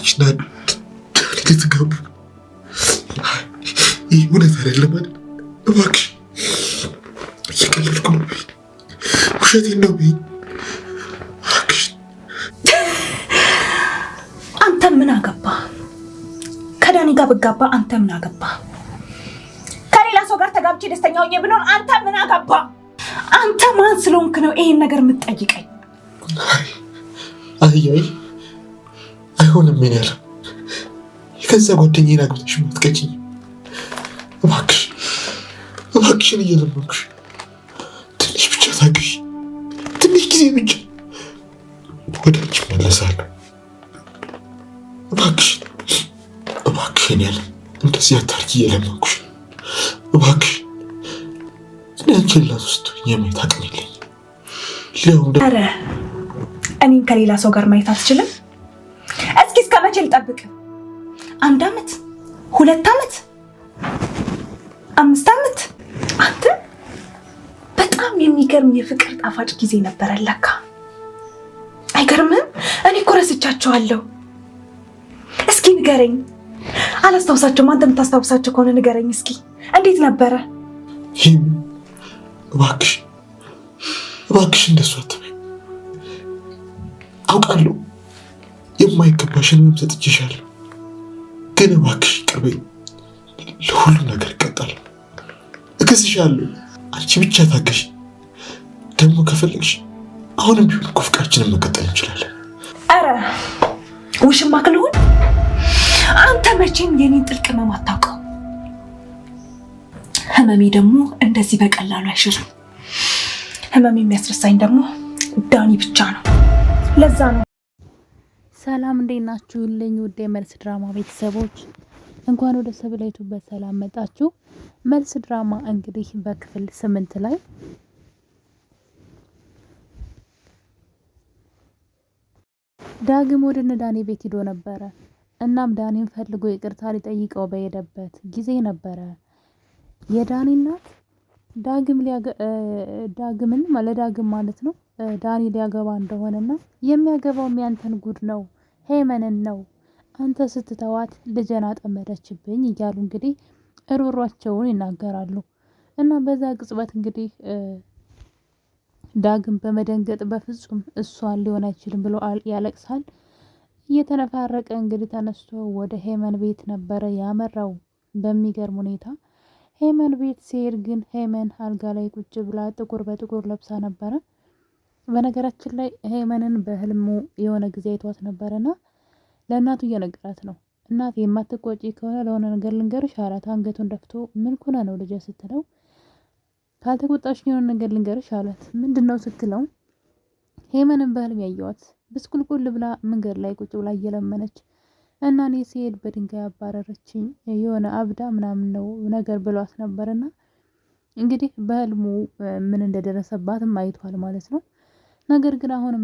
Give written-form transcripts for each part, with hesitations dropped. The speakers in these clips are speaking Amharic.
አንቺና ልትጋቡ ይህ እውነት አይደለም አይደል? እባክሽ እየቀለድኩ ነው፣ ውሸቴን ነው። እባክሽ አንተ ምን አገባ? ከዳኒ ጋር ብጋባ አንተ ምን አገባ? ከሌላ ሰው ጋር ተጋብቼ ደስተኛ ሆኜ ብኖር አንተ ምን አገባ? አንተ ማን ስለሆንክ ነው ይሄን ነገር የምትጠይቀኝ? አይ አይሆንም። ምን ያለ የገዛ ጓደኛዬን አግብተሽ የምትቀጭኝ? እባክሽን እየለመንኩሽ ትንሽ ብቻ ታገሽ፣ ትንሽ ጊዜ ብቻ ወደ አንቺ እመለሳለሁ። እባክሽን ያለ እንደዚህ አታርጊ፣ እየለመንኩሽ እባክሽ። እኔ አንቺን ላስወስድ የማየት አቅም የለኝም። ኧረ እኔን ከሌላ ሰው ጋር ማየት አትችልም? እስኪ እስከ መቼ ልጠብቅ? 1 ዓመት፣ 2 ዓመት፣ 5 ዓመት? አንተ በጣም የሚገርም የፍቅር ጣፋጭ ጊዜ ነበረ ለካ። አይገርምህም? እኔ እኮ ረስቻቸዋለሁ። እስኪ ንገረኝ። አላስታውሳቸውም። አንተ የምታስታውሳቸው ከሆነ ንገረኝ እስኪ። እንዴት ነበረ? እባክሽ እንደሱ አትበይ። አውቃለሁ የማይገባሽን ህመም ሰጥቼሻለሁ፣ ግን እባክሽ ይቅር በይኝ። ለሁሉም ነገር እቀጣለሁ፣ እከስሻለሁ። አንቺ ብቻ ታገሽ። ደግሞ ከፈለግሽ አሁንም ቢሆን እኮ ፍቅራችንን መቀጠል እንችላለን። ኧረ ውሽማ ክልሁን። አንተ መቼም የኔን ጥልቅ ህመም አታውቀው። ህመሜ ደግሞ እንደዚህ በቀላሉ አይሽርም። ህመሜ የሚያስረሳኝ ደግሞ ዳኒ ብቻ ነው። ለዛ ነው። ሰላም እንዴት ናችሁልኝ? ውድ የመልስ ድራማ ቤተሰቦች እንኳን ወደ ሰብለይቱ በሰላም መጣችሁ። መልስ ድራማ እንግዲህ በክፍል 8 ላይ ዳግም ወደ ዳኒ ቤት ሄዶ ነበረ። እናም ዳኒን ፈልጎ ይቅርታ ሊጠይቀው በሄደበት ጊዜ ነበረ የዳኒ እናት ዳግምን ማለት ነው ዳኒ ሊያገባ እንደሆነና የሚያገባው ያንተን ጉድ ነው፣ ሄመንን ነው፣ አንተ ስትተዋት ልጅን አጠመደችብኝ እያሉ እንግዲህ እሮሯቸውን ይናገራሉ። እና በዛ ቅጽበት እንግዲህ ዳግም በመደንገጥ በፍጹም እሷን ሊሆን አይችልም ብሎ ያለቅሳል። እየተነፋረቀ እንግዲህ ተነስቶ ወደ ሄመን ቤት ነበረ ያመራው። በሚገርም ሁኔታ ሄመን ቤት ሲሄድ ግን ሄመን አልጋ ላይ ቁጭ ብላ ጥቁር በጥቁር ለብሳ ነበረ። በነገራችን ላይ ሄመንን በህልሙ የሆነ ጊዜ አይቷት ነበረና ለእናቱ እየነገራት ነው። እናት የማትቆጪ ከሆነ ለሆነ ነገር ልንገርሽ አላት። አንገቱን ደፍቶ ምን ኩነ ነው ልጅ ስትለው ካልተቆጣሽ የሆነ ነገር ልንገርሽ አላት። ምንድነው ስትለው ሄመንን በህልም ያየዋት ብስኩልኩል ብላ መንገድ ላይ ቁጭ ብላ እየለመነች እና እኔ ሲሄድ በድንጋይ አባረረችኝ የሆነ አብዳ ምናምን ነው ነገር ብሏት ነበርና እንግዲህ በህልሙ ምን እንደደረሰባትም አይቷል ማለት ነው። ነገር ግን አሁንም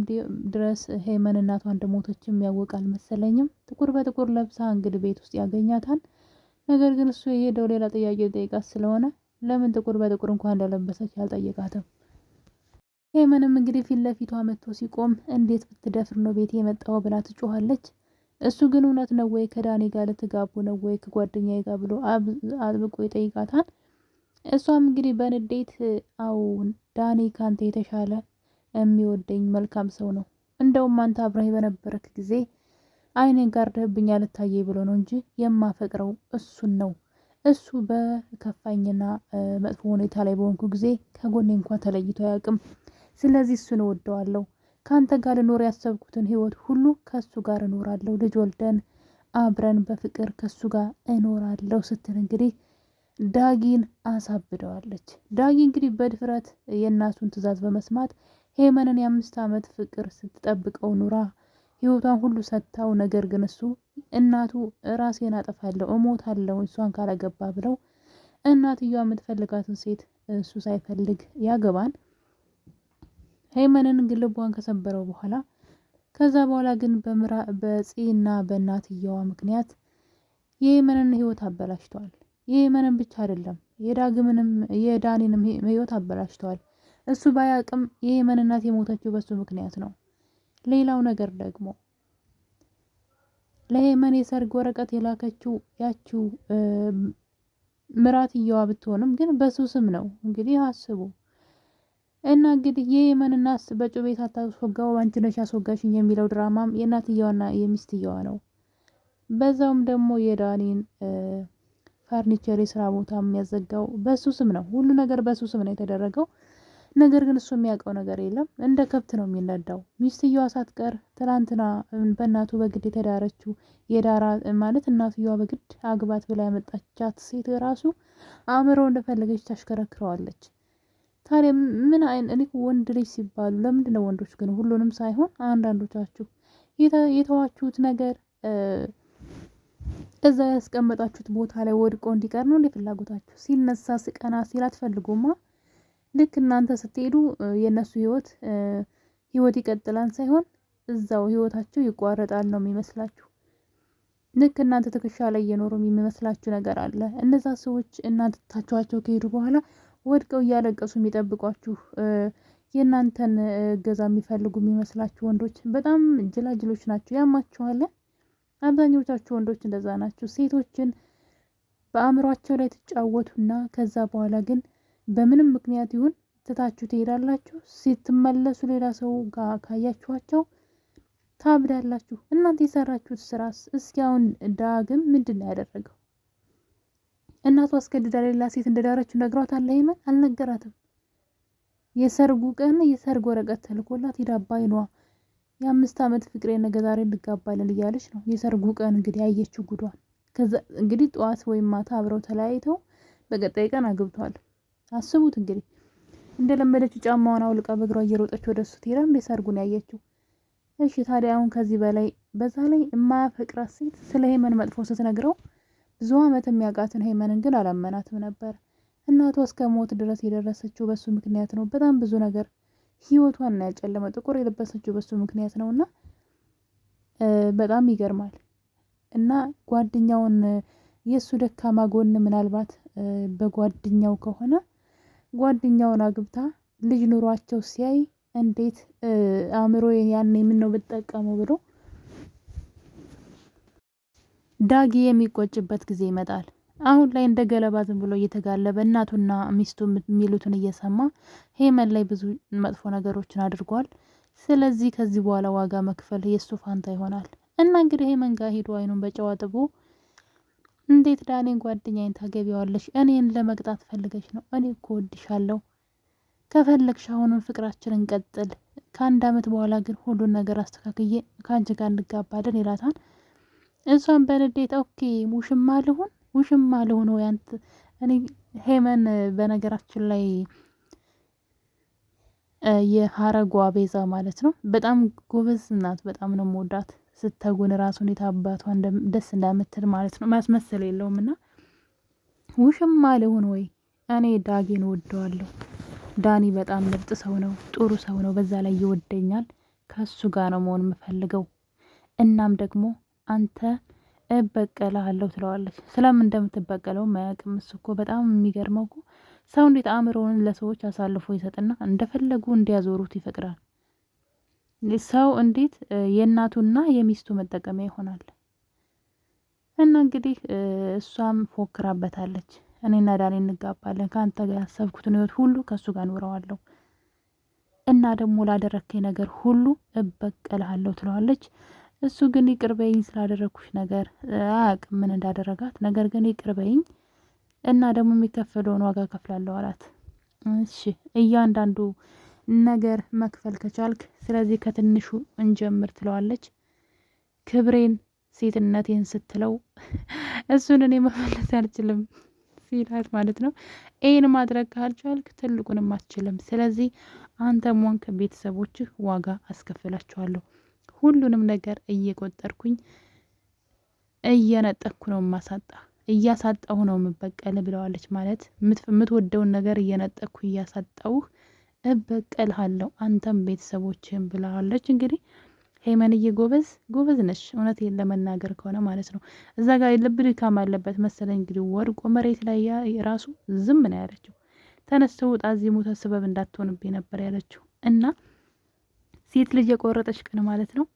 ድረስ ሄመን እናቷ እንደሞተችም ያወቅ አልመሰለኝም። ጥቁር በጥቁር ለብሳ እንግዲህ ቤት ውስጥ ያገኛታል። ነገር ግን እሱ የሄደው ሌላ ጥያቄ ጠይቃት ስለሆነ ለምን ጥቁር በጥቁር እንኳን እንደለበሰች አልጠየቃትም። ሄመንም እንግዲህ ፊት ለፊቷ መጥቶ ሲቆም እንዴት ብትደፍር ነው ቤት የመጣው ብላ ትጮኻለች። እሱ ግን እውነት ነው ወይ ከዳኒ ጋር ልትጋቡ ነው ወይ ከጓደኛዬ ጋር ብሎ አጥብቆ ይጠይቃታል። እሷም እንግዲህ በንዴት አው ዳኒ ካንተ የተሻለ የሚወደኝ መልካም ሰው ነው፣ እንደውም አንተ አብረህ በነበረክ ጊዜ አይኔን ጋርደህብኝ አልታየኝ ብሎ ነው እንጂ የማፈቅረው እሱን ነው። እሱ በከፋኝና መጥፎ ሁኔታ ላይ በሆንኩ ጊዜ ከጎኔ እንኳን ተለይቶ አያውቅም። ስለዚህ እሱን እወደዋለሁ። ካንተ ጋር ልኖር ያሰብኩትን ህይወት ሁሉ ከሱ ጋር እኖራለሁ። ልጅ ወልደን አብረን በፍቅር ከሱ ጋር እኖራለሁ ስትል እንግዲህ ዳጊን አሳብደዋለች። ዳጊ እንግዲህ በድፍረት የእናቱን ትዕዛዝ በመስማት ሄመንን የ5 ዓመት ፍቅር ስትጠብቀው ኑራ ህይወቷን ሁሉ ሰጥታው፣ ነገር ግን እሱ እናቱ ራሴን አጠፋለሁ እሞታለሁ እሷን ካላገባ ብለው እናትየዋ የምትፈልጋትን ሴት እሱ ሳይፈልግ ያገባን። ሄመንን ግን ልቧን ከሰበረው በኋላ ከዛ በኋላ ግን በጽና በእናትየዋ ምክንያት የሄመንን ህይወት አበላሽተዋል። የሄመንን ብቻ አይደለም የዳግምንም የዳኒንም ህይወት አበላሽተዋል። እሱ ባያቅም የሄመን እናት የሞተችው በሱ ምክንያት ነው። ሌላው ነገር ደግሞ ለሄመን የሰርግ ወረቀት የላከችው ያችው ምራትየዋ ብትሆንም ግን በሱ ስም ነው እንግዲህ አስቡ። እና እንግዲህ የሄመን እናት በጩቤ ሳታስወጋው አንቺ ነሽ አስወጋሽኝ የሚለው ድራማም የእናትየዋና የሚስትየዋ ነው። በዛውም ደግሞ የዳኒን ፈርኒቸር የስራ ቦታ የሚያዘጋው በሱ ስም ነው። ሁሉ ነገር በሱ ስም ነው የተደረገው። ነገር ግን እሱ የሚያውቀው ነገር የለም። እንደ ከብት ነው የሚነዳው። ሚስትየዋ ሳትቀር ትናንትና በእናቱ በግድ የተዳረችው የዳራ ማለት እናትየዋ በግድ አግባት ብላ ያመጣቻት ሴት ራሱ አእምሮ እንደፈለገች ታሽከረክረዋለች። ታዲያ ምን እኔ ወንድ ልጅ ሲባሉ ለምንድን ነው ወንዶች ግን ሁሉንም ሳይሆን አንዳንዶቻችሁ የተዋችሁት ነገር እዛ ያስቀመጣችሁት ቦታ ላይ ወድቆ እንዲቀር ነው እንደ ፍላጎታችሁ? ሲነሳ ስቀና ሲል አትፈልጉማ። ልክ እናንተ ስትሄዱ የእነሱ ህይወት ይቀጥላል ሳይሆን እዛው ህይወታቸው ይቋረጣል ነው የሚመስላችሁ። ልክ እናንተ ትከሻ ላይ እየኖሩ የሚመስላችሁ ነገር አለ። እነዛ ሰዎች እናንተ ታችኋቸው ከሄዱ በኋላ ወድቀው እያለቀሱ የሚጠብቋችሁ የእናንተን እገዛ የሚፈልጉ የሚመስላችሁ ወንዶች በጣም ጅላጅሎች ናቸው። ያማችኋል። አብዛኞቻችሁ ወንዶች እንደዛ ናቸው። ሴቶችን በአእምሯቸው ላይ ትጫወቱና ከዛ በኋላ ግን በምንም ምክንያት ይሁን ትታችሁ ትሄዳላችሁ። ስትመለሱ ሌላ ሰው ጋር ካያችኋቸው ታብዳላችሁ። እናንተ የሰራችሁት ስራስ? እስኪ አሁን ዳግም ምንድን ነው ያደረገው? እናቱ አስገድዳ ሌላ ሴት እንደዳረችው ነግሯታል። ሄመን አልነገራትም። የሰርጉ ቀን የሰርግ ወረቀት ተልኮላት ሄዳ ባይኗ የ5 ዓመት ፍቅሬ ነገ ዛሬ እንጋባለን እያለች ነው። የሰርጉ ቀን እንግዲህ ያየችው ጉዷን። ከዛ እንግዲህ ጠዋት ወይም ማታ አብረው ተለያይተው በቀጣይ ቀን አግብተዋል። አስቡት እንግዲህ እንደለመደችው ጫማዋን አውልቃ በእግሯ እየሮጠች ወደሱ ትሄዳ እንደ ሰርጉን ያየችው። እሺ ታዲያ አሁን ከዚህ በላይ በዛ ላይ የማያፈቅራት ሴት ስለ ሄመን መጥፎ ስትነግረው ብዙ ዓመት የሚያውቃትን ሄመንን ግን አላመናትም ነበር። እናቷ እስከ ሞት ድረስ የደረሰችው በሱ ምክንያት ነው። በጣም ብዙ ነገር ህይወቷን ነው ያጨለመው። ጥቁር የለበሰችው በሱ ምክንያት ነውና በጣም ይገርማል። እና ጓደኛውን የሱ ደካማ ጎን ምናልባት በጓደኛው ከሆነ ጓደኛውን አግብታ ልጅ ኑሯቸው ሲያይ እንዴት አእምሮ ያን ምን ነው ብትጠቀመው ብሎ ዳጊ የሚቆጭበት ጊዜ ይመጣል። አሁን ላይ እንደ ገለባ ዝም ብሎ እየተጋለበ እናቱና ሚስቱ የሚሉትን እየሰማ ሄመን ላይ ብዙ መጥፎ ነገሮችን አድርጓል። ስለዚህ ከዚህ በኋላ ዋጋ መክፈል የሱ ፋንታ ይሆናል። እና እንግዲህ ሄመን ጋር ሄዶ አይኑን በጨዋ ጥቦ እንዴት ዳኔን ጓደኛዬን ታገቢዋለሽ? እኔን ለመቅጣት ፈልገሽ ነው? እኔ እኮ ወድሻለሁ። ከፈለግሽ አሁንም ፍቅራችንን እንቀጥል። ከ1 ዓመት በኋላ ግን ሁሉን ነገር አስተካክዬ ከአንቺ ጋር እንጋባለን ይላታል። እሷን በንዴት ኦኬ ውሽማ ልሁን ወይ አንተ? እኔ ሄመን በነገራችን ላይ የሀረጓ ቤዛ ማለት ነው በጣም ጎበዝ ናት። በጣም ነው የምወዳት። ስተጉን ራሱን የታባቷ ደስ እንደምትል ማለት ነው። ማስመሰል የለውም። እና ውሽማ ልሁን ወይ? እኔ ዳጊን ወደዋለሁ። ዳኒ በጣም ምርጥ ሰው ነው፣ ጥሩ ሰው ነው። በዛ ላይ ይወደኛል። ከሱ ጋር ነው መሆን የምፈልገው። እናም ደግሞ አንተ እበቀልሃለሁ ትለዋለች። ስለምን እንደምትበቀለው ማያውቅም። እሱ እኮ በጣም የሚገርመው እኮ ሰው እንዴት አእምሮውን ለሰዎች አሳልፎ ይሰጥና እንደፈለጉ እንዲያዞሩት ይፈቅዳል። ሰው እንዴት የእናቱና የሚስቱ መጠቀሚያ ይሆናል? እና እንግዲህ እሷም ፎክራበታለች። እኔና ዳኒ እንጋባለን፣ ከአንተ ጋር ያሰብኩትን ህይወት ሁሉ ከእሱ ጋር ኖረዋለሁ እና ደግሞ ላደረግከኝ ነገር ሁሉ እበቀልሃለሁ ትለዋለች። እሱ ግን ይቅርበኝ ስላደረግኩሽ ነገር አያውቅም ምን እንዳደረጋት። ነገር ግን ይቅርበኝ እና ደግሞ የሚከፈለውን ዋጋ ከፍላለሁ አላት። እሺ እያንዳንዱ ነገር መክፈል ከቻልክ ስለዚህ ከትንሹ እንጀምር ትለዋለች። ክብሬን ሴትነቴን ስትለው እሱን እኔ መመለስ አልችልም ሲላት ማለት ነው። ይህን ማድረግ ካልቻልክ ትልቁንም አትችልም። ስለዚህ አንተም ሆንክ ቤተሰቦችህ ዋጋ አስከፍላችኋለሁ። ሁሉንም ነገር እየቆጠርኩኝ እየነጠቅኩ ነው ማሳጣ እያሳጣሁ ነው የምበቀል ብለዋለች። ማለት የምትወደውን ነገር እየነጠቅኩ እያሳጣሁህ እበቀልሃለሁ አንተም ቤተሰቦችህም ብለዋለች። እንግዲህ ሄመንዬ ጎበዝ ነሽ፣ እውነቴን ለመናገር ከሆነ ማለት ነው። እዛ ጋር ልብ ድካም አለበት መሰለኝ። እንግዲህ ወድቆ መሬት ላይ ራሱ ዝም ነው ያለችው። ተነስተው ውጣ እዚህ ሞተ ስበብ እንዳትሆንብኝ ነበር ያለችው። እና ሴት ልጅ የቆረጠች ቀን ማለት ነው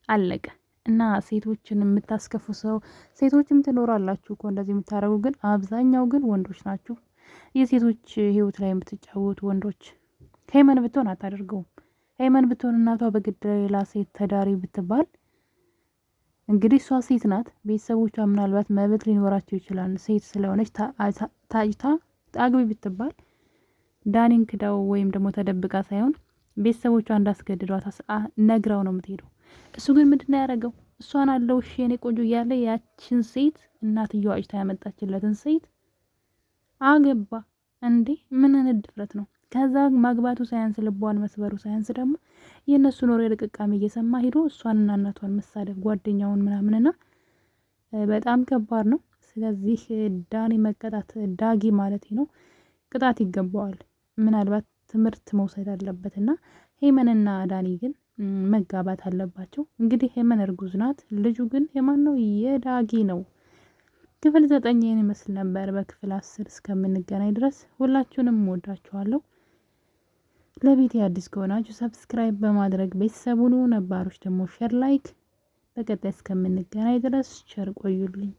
አለቀ። እና ሴቶችን የምታስከፉ ሴቶችም ትኖራላችሁ እኮ እንደዚህ የምታደርጉ፣ ግን አብዛኛው ግን ወንዶች ናችሁ። የሴቶች ህይወት ላይ የምትጫወቱ ወንዶች። ሄመን ብትሆን አታደርገውም። ሄመን ብትሆን እናቷ በግድ ሌላ ሴት ተዳሪ ብትባል እንግዲህ እሷ ሴት ናት። ቤተሰቦቿ ምናልባት መብት ሊኖራቸው ይችላል። ሴት ስለሆነች ታጭታ አግቢ ብትባል ዳኒን ክዳው ወይም ደግሞ ተደብቃ ሳይሆን ቤተሰቦቿ እንዳስገድዷት ነግራው ነው የምትሄደው። እሱ ግን ምንድነው ያደረገው? እሷን አለው እሺ የኔ ቆንጆ እያለ ያችን ሴት እናትየዋ አጭታ ያመጣችለትን ሴት አገባ። እንዴ ምን አይነት ድፍረት ነው? ከዛ ማግባቱ ሳያንስ ልቧን መስበሩ ሳያንስ ደግሞ የእነሱ ኖሮ የልቅቃሚ እየሰማ ሄዶ እሷንና እናቷን መሳደብ ጓደኛውን ምናምንና በጣም ከባድ ነው። ስለዚህ ዳኒ መቀጣት ዳጊ ማለት ነው ቅጣት ይገባዋል። ምናልባት ትምህርት መውሰድ አለበት እና ሄመንና ዳኒ ግን መጋባት አለባቸው። እንግዲህ ሄመን እርጉዝ ናት። ልጁ ግን የማን ነው? የዳጊ ነው። ክፍል 9 ይህን ይመስል ነበር። በክፍል 10 እስከምንገናኝ ድረስ ሁላችሁንም ወዳችኋለሁ። ለቤቴ አዲስ ከሆናችሁ ሰብስክራይብ በማድረግ ቤተሰቡን፣ ነባሮች ደግሞ ሼር፣ ላይክ። በቀጣይ እስከምንገናኝ ድረስ ቸር ቆዩልኝ።